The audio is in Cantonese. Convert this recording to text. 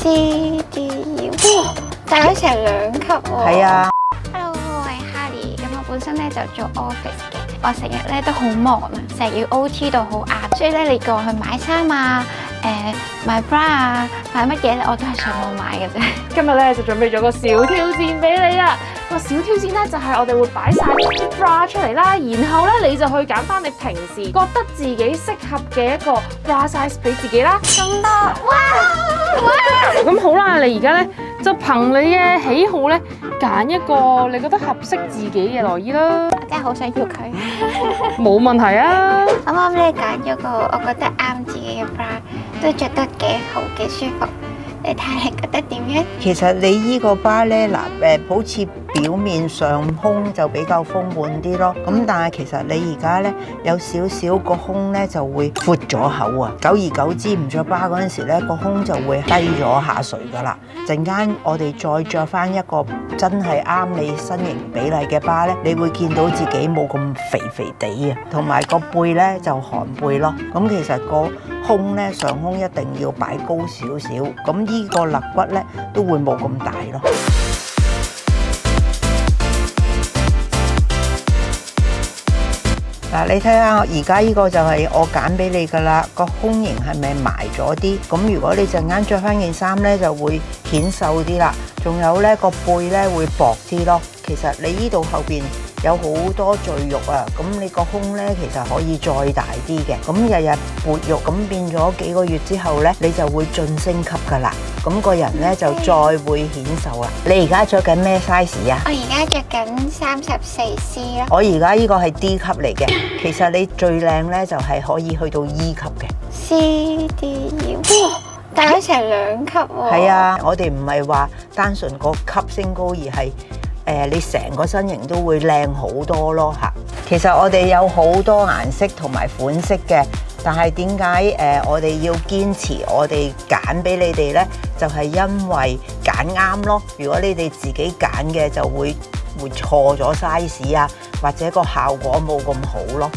C D E， 哇，大咗成2級喎。係啊。Hello， 我係 Harry，咁我本身咧就做 office 嘅，我成日咧都好忙啊，成日要 OT 到好晏，所以咧你叫我去買衫啊，買 bra 啊，買乜嘢咧我都係上網買嘅啫。今日咧就準備咗個小挑戰俾你啦。個小挑戰咧就係我哋會擺晒啲 bra 出嚟啦，然後咧你就去揀翻你平時覺得自己適合嘅一個 bra size 俾自己啦。咁多，哇！咁好啦，你而家咧就憑你嘅喜好咧揀一個你覺得合適自己嘅內衣啦。我真係好想要佢。冇問題啊！啱啱咧揀咗個我覺得啱自己嘅 bra， 都着得幾好幾舒服。你睇你覺得點樣？其實你依個 bra 咧，好似表面上胸就比較豐滿啲咯。咁但係其實你而家咧有少少個胸咧就會闊咗口啊。久而久之唔着 bra 嗰陣時咧，個胸就會低咗下垂噶啦。陣間我哋再着翻一個真係啱你身形比例嘅 bra 咧，你會見到自己冇咁肥肥地啊，同埋個背咧就寒背咯。咁其實個胸咧上胸一定要擺高少少，咁呢個肋骨咧都會冇咁大咯。嗱，你睇下而家呢個就係我揀俾你噶啦，個胸型係咪埋咗啲？咁如果你陣間着翻件衫咧，就會顯瘦啲啦。仲有咧個背咧會薄啲咯。其實你呢度後邊有好多贅肉啊，咁你個胸咧其實可以再大啲嘅。咁日日撥肉，咁變咗幾個月之後咧，你就會晉升級噶啦。咁個人咧就再會顯瘦啦。你而家着緊咩 size 啊？我而家着緊34C 咯。我而家呢個係 D 級嚟嘅。其實你最靚咧就係可以去到 E 級嘅。C D E， 哇，大咗成2級喎。係啊，我哋唔係話單純個級升高，而係你成個身形都會靚好多咯嚇。其實我哋有好多顏色同埋款式嘅，但係點解我哋要堅持我哋揀俾你哋呢？就係因為揀啱咯。如果你哋自己揀嘅就會錯咗 size 啊，或者個效果冇咁好咯。